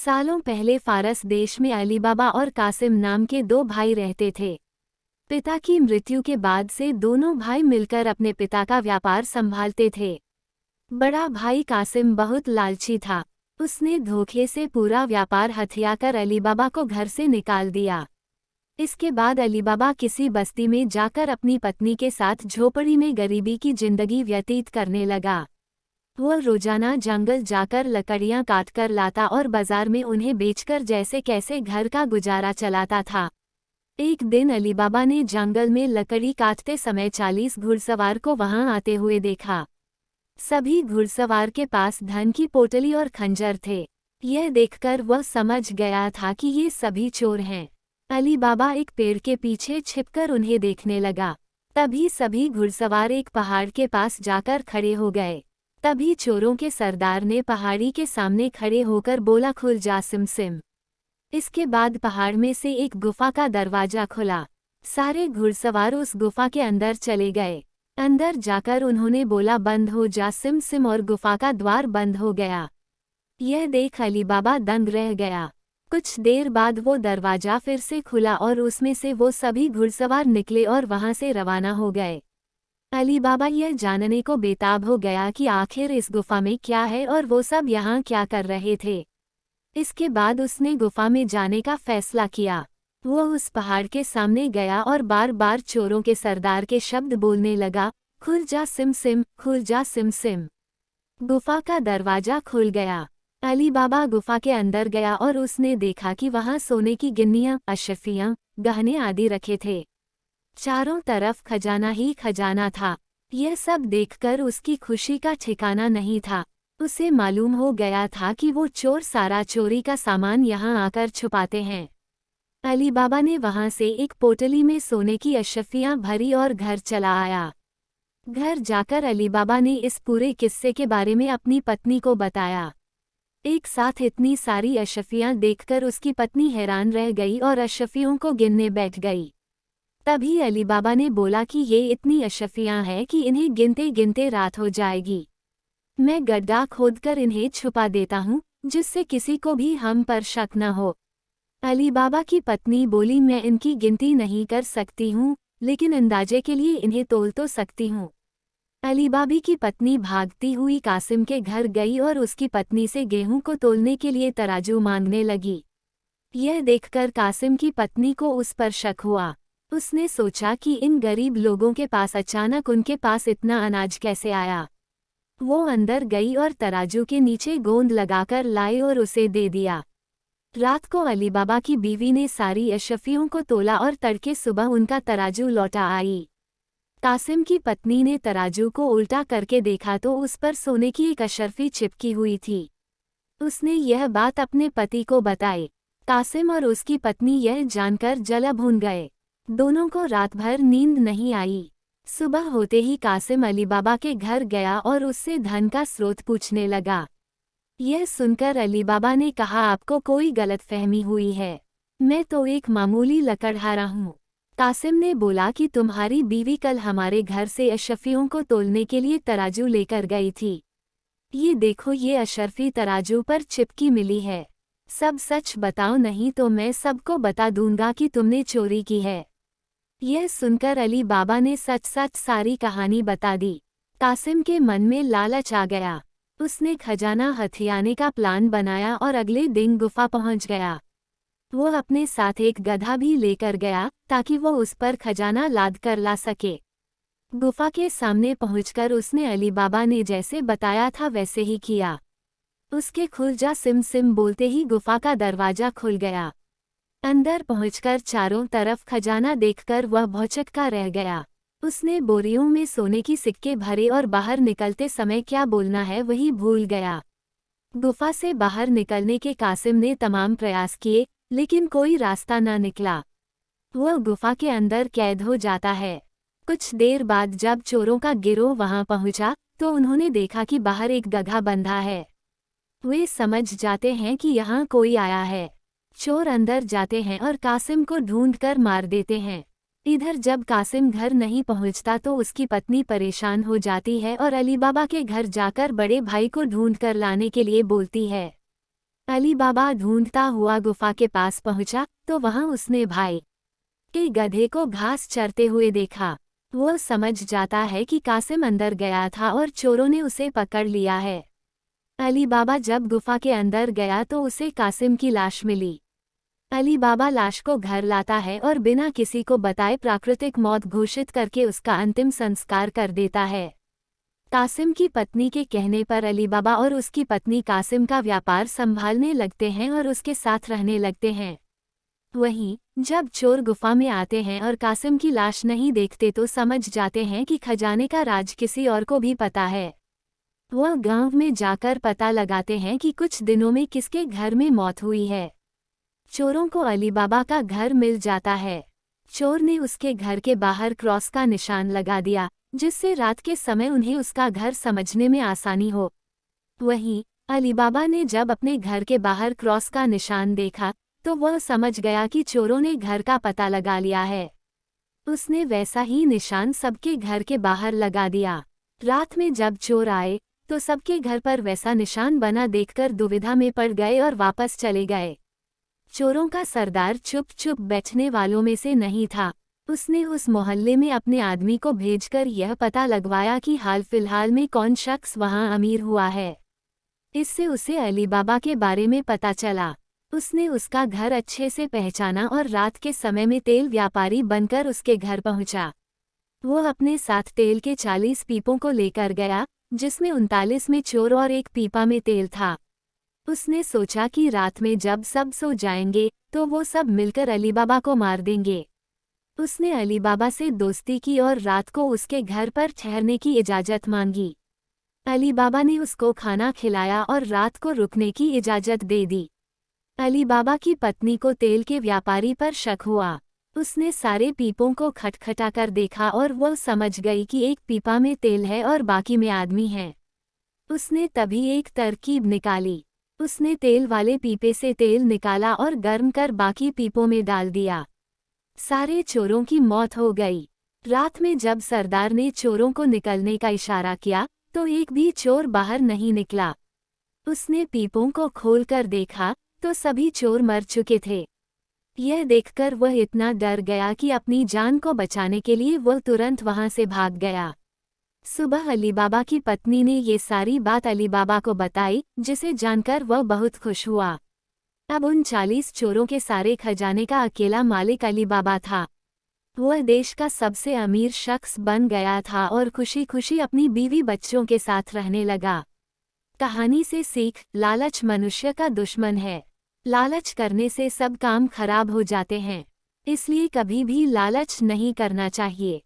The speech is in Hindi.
सालों पहले फारस देश में अली बाबा और कासिम नाम के दो भाई रहते थे। पिता की मृत्यु के बाद से दोनों भाई मिलकर अपने पिता का व्यापार संभालते थे। बड़ा भाई कासिम बहुत लालची था। उसने धोखे से पूरा व्यापार हथियाकर अली बाबा को घर से निकाल दिया। इसके बाद अली बाबा किसी बस्ती में जाकर अपनी पत्नी के साथ झोपड़ी में गरीबी की जिंदगी व्यतीत करने लगा। वह रोजाना जंगल जाकर लकड़ियां काटकर लाता और बाजार में उन्हें बेचकर जैसे कैसे घर का गुजारा चलाता था। एक दिन अली बाबा ने जंगल में लकड़ी काटते समय 40 घुड़सवार को वहां आते हुए देखा। सभी घुड़सवार के पास धन की पोटली और खंजर थे। यह देखकर वह समझ गया था कि ये सभी चोर हैं। अली बाबा एक पेड़ के पीछे छिपकर उन्हें देखने लगा। तभी सभी घुड़सवार एक पहाड़ के पास जाकर खड़े हो गए। तभी चोरों के सरदार ने पहाड़ी के सामने खड़े होकर बोला, खुल जा सिम सिम। इसके बाद पहाड़ में से एक गुफा का दरवाजा खुला। सारे घुड़सवार उस गुफा के अंदर चले गए। अंदर जाकर उन्होंने बोला, बंद हो जा सिम सिम, और गुफा का द्वार बंद हो गया। यह देख अली बाबा दंग रह गया। कुछ देर बाद वो दरवाजा फिर से खुला और उसमें से वो सभी घुड़सवार निकले और वहां से रवाना हो गए। अली बाबा यह जानने को बेताब हो गया कि आखिर इस गुफा में क्या है और वो सब यहाँ क्या कर रहे थे। इसके बाद उसने गुफा में जाने का फैसला किया। वो उस पहाड़ के सामने गया और बार बार चोरों के सरदार के शब्द बोलने लगा, खुल जा सिम सिम, खुल जा सिम सिम। गुफा का दरवाजा खुल गया। अली बाबा गुफा के अंदर गया और उसने देखा कि वहां सोने की गिन्नियां, अशरफियां, गहने आदि रखे थे। चारों तरफ खजाना ही खजाना था। यह सब देखकर उसकी खुशी का ठिकाना नहीं था। उसे मालूम हो गया था कि वो चोर सारा चोरी का सामान यहाँ आकर छुपाते हैं। अली बाबा ने वहां से एक पोटली में सोने की अशरफियां भरी और घर चला आया। घर जाकर अली बाबा ने इस पूरे किस्से के बारे में अपनी पत्नी को बताया। एक साथ इतनी सारी अशरफियां देखकर उसकी पत्नी हैरान रह गई और अशरफियों को गिनने बैठ गई। तभी अली बाबा ने बोला कि ये इतनी अशरफियां हैं कि इन्हें गिनते गिनते रात हो जाएगी। मैं गड्ढा खोदकर इन्हें छुपा देता हूँ, जिससे किसी को भी हम पर शक न हो। अली बाबा की पत्नी बोली, मैं इनकी गिनती नहीं कर सकती हूँ, लेकिन अंदाजे के लिए इन्हें तोल तो सकती हूँ। अली बाबी की पत्नी भागती हुई कासिम के घर गई और उसकी पत्नी से गेहूं को तोलने के लिए तराजू मांगने लगी। यह देखकर कासिम की पत्नी को उस पर शक हुआ। उसने सोचा कि इन गरीब लोगों के पास अचानक उनके पास इतना अनाज कैसे आया। वो अंदर गई और तराजू के नीचे गोंद लगाकर लाई और उसे दे दिया। रात को अली बाबा की बीवी ने सारी अशरफियों को तोला और तड़के सुबह उनका तराजू लौटा आई। कासिम की पत्नी ने तराजू को उल्टा करके देखा तो उस पर सोने की एक अशरफी चिपकी हुई थी। उसने यह बात अपने पति को बताई। कासिम और उसकी पत्नी यह जानकर जला भून गए। दोनों को रात भर नींद नहीं आई। सुबह होते ही कासिम अली बाबा के घर गया और उससे धन का स्रोत पूछने लगा। यह सुनकर अली बाबा ने कहा, आपको कोई गलतफहमी हुई है। मैं तो एक मामूली लकड़हारा हूँ। कासिम ने बोला कि तुम्हारी बीवी कल हमारे घर से अशरफियों को तोलने के लिए तराजू लेकर गई थी। ये देखो, ये अशरफी तराजू पर चिपकी मिली है। सब सच बताओ, नहीं तो मैं सबको बता दूंगा कि तुमने चोरी की है। यह सुनकर अली बाबा ने सच सच सारी कहानी बता दी। कासिम के मन में लालच आ गया। उसने खजाना हथियाने का प्लान बनाया और अगले दिन गुफा पहुंच गया। वो अपने साथ एक गधा भी लेकर गया ताकि वो उस पर खजाना लाद कर ला सके। गुफा के सामने पहुंचकर उसने अली बाबा ने जैसे बताया था वैसे ही किया। उसके खुल जा सिम सिम बोलते ही गुफा का दरवाजा खुल गया। अंदर पहुंचकर चारों तरफ खजाना देखकर वह भौचक्का रह गया। उसने बोरियों में सोने की सिक्के भरे और बाहर निकलते समय क्या बोलना है वही भूल गया। गुफा से बाहर निकलने के कासिम ने तमाम प्रयास किए, लेकिन कोई रास्ता न निकला। वह गुफा के अंदर कैद हो जाता है। कुछ देर बाद जब चोरों का गिरोह वहां पहुंचा तो उन्होंने देखा कि बाहर एक गधा बंधा है। वे समझ जाते हैं कि यहाँ कोई आया है। चोर अंदर जाते हैं और कासिम को ढूंढकर मार देते हैं। इधर जब कासिम घर नहीं पहुंचता तो उसकी पत्नी परेशान हो जाती है और अली बाबा के घर जाकर बड़े भाई को ढूंढकर लाने के लिए बोलती है। अली बाबा ढूंढता हुआ गुफा के पास पहुंचा तो वहां उसने भाई के गधे को घास चरते हुए देखा। वो समझ जाता है कि कासिम अंदर गया था और चोरों ने उसे पकड़ लिया है। अली बाबा जब गुफा के अंदर गया तो उसे कासिम की लाश मिली। अली बाबा लाश को घर लाता है और बिना किसी को बताए प्राकृतिक मौत घोषित करके उसका अंतिम संस्कार कर देता है। कासिम की पत्नी के कहने पर अली बाबा और उसकी पत्नी कासिम का व्यापार संभालने लगते हैं और उसके साथ रहने लगते हैं। वहीं जब चोर गुफा में आते हैं और कासिम की लाश नहीं देखते तो समझ जाते हैं कि खजाने का राज किसी और को भी पता है। वह गांव में जाकर पता लगाते हैं कि कुछ दिनों में किसके घर में मौत हुई है। चोरों को अली बाबा का घर मिल जाता है। चोर ने उसके घर के बाहर क्रॉस का निशान लगा दिया, जिससे रात के समय उन्हें उसका घर समझने में आसानी हो। वहीं अली बाबा ने जब अपने घर के बाहर क्रॉस का निशान देखा तो वह समझ गया कि चोरों ने घर का पता लगा लिया है। उसने वैसा ही निशान सबके घर के बाहर लगा दिया। रात में जब चोर आए तो सबके घर पर वैसा निशान बना देखकर दुविधा में पड़ गए और वापस चले गए। चोरों का सरदार चुप चुप बैठने वालों में से नहीं था। उसने उस मोहल्ले में अपने आदमी को भेजकर यह पता लगवाया कि हाल फिलहाल में कौन शख्स वहां अमीर हुआ है। इससे उसे अली बाबा के बारे में पता चला। उसने उसका घर अच्छे से पहचाना और रात के समय में तेल व्यापारी बनकर उसके घर पहुंचा। वो अपने साथ तेल के 40 पीपों को लेकर गया, जिसमें 39 में चोर और एक पीपा में तेल था। उसने सोचा कि रात में जब सब सो जाएंगे तो वो सब मिलकर अली बाबा को मार देंगे। उसने अली बाबा से दोस्ती की और रात को उसके घर पर ठहरने की इजाज़त मांगी। अली बाबा ने उसको खाना खिलाया और रात को रुकने की इजाज़त दे दी। अली बाबा की पत्नी को तेल के व्यापारी पर शक हुआ। उसने सारे पीपों को खटखटा कर देखा और वो समझ गई कि एक पीपा में तेल है और बाकी में आदमी है। उसने तभी एक तरकीब निकाली। उसने तेल वाले पीपे से तेल निकाला और गर्म कर बाकी पीपों में डाल दिया। सारे चोरों की मौत हो गई। रात में जब सरदार ने चोरों को निकलने का इशारा किया तो एक भी चोर बाहर नहीं निकला। उसने पीपों को खोलकर देखा तो सभी चोर मर चुके थे। यह देखकर वह इतना डर गया कि अपनी जान को बचाने के लिए वह तुरंत वहां से भाग गया। सुबह अली बाबा की पत्नी ने ये सारी बात अली बाबा को बताई, जिसे जानकर वह बहुत खुश हुआ। अब उन 40 चोरों के सारे खजाने का अकेला मालिक अली बाबा था। वह देश का सबसे अमीर शख्स बन गया था और खुशी खुशी अपनी बीवी बच्चों के साथ रहने लगा। कहानी से सीख: लालच मनुष्य का दुश्मन है। लालच करने से सब काम खराब हो जाते हैं, इसलिए कभी भी लालच नहीं करना चाहिए।